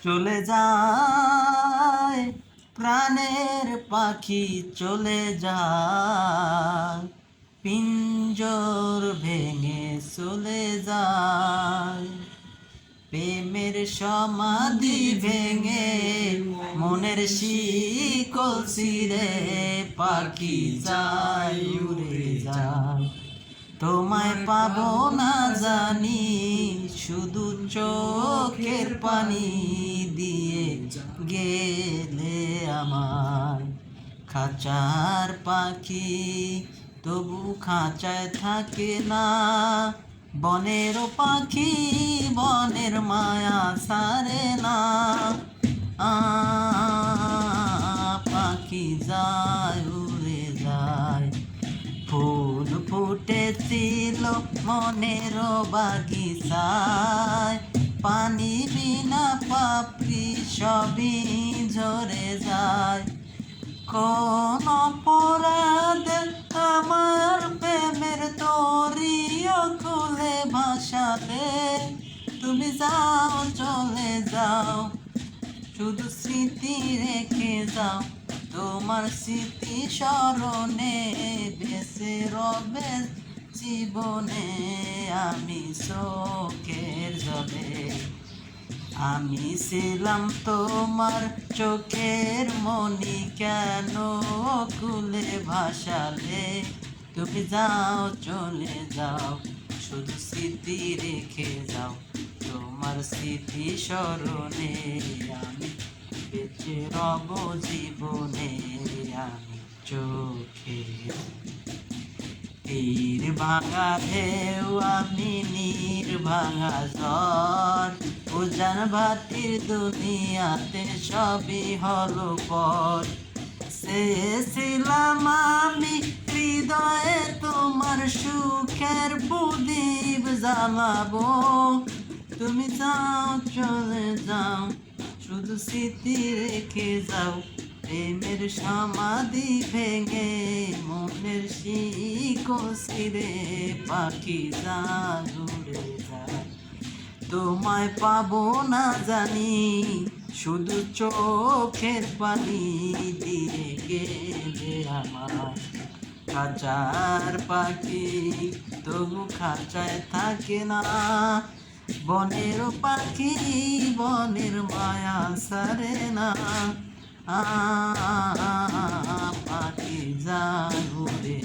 চলে যায় প্রাণের পাখি, চলে যায় পিঞ্জর ভেঙে চলে যায়। প্রেমের সমাধি ভেঙে মনের শিকল ছিঁড়ে পাখি যায় উড়ে যায়। তোমায় পাবো না জানি, শুধু চোখের পানি দিয়ে গেলে আমায়। খাঁচার পাখি তবু খাঁচায় থাকে না, বনের পাখি বনের মায়া সারে না। পাখি যায় উড়ে যায়। ফুল ফুটেছিল মনের বাগিচায়, পানি বিনা পাপড়ি সবই ঝরে যায়। কোন অপরাধ আমার প্রেমের তরিও খুলে ভাসাতে, তুমি যাও চলে যাও, শুধু স্মৃতি রেখে যাও। তোমার স্মৃতি স্মরণে বেঁচে রবে জীবনে আমি চোখের জলে। আমি ছিলাম তোমার চোখের মনি, কেন খুলে ভাসালে, তুমি যাও চলে যাও, শুধু স্মৃতি রেখে যাও। তোমার স্মৃতি স্মরণে আমি বেঁচে রব জীবনে আমি চোখের। তীর ভাঙা ঢেউ আমি নীর ভাঙা ঝড়, উজান ভাটির দুনিয়াতে সবই হলো পর। চেয়েছিলাম আমি হৃদয়ে তোমার সুখের প্রদীপ জ্বালাবো, তুমি যাও চলে যাও, শুধু স্মৃতি রেখে যাও। প্রেমের সমাধি ভেঙে মনের শিকল ছিঁড়ে পাখি যায় উড়ে যায়। তোমায় পাবো না জানি, শুধু চোখের পানি দিয়ে গেলে আমার। খাঁচার পাখি তবু খাঁচায় থাকে না, বনের পাখি বনের মায়া সারে না। পাখি যায় উড়ে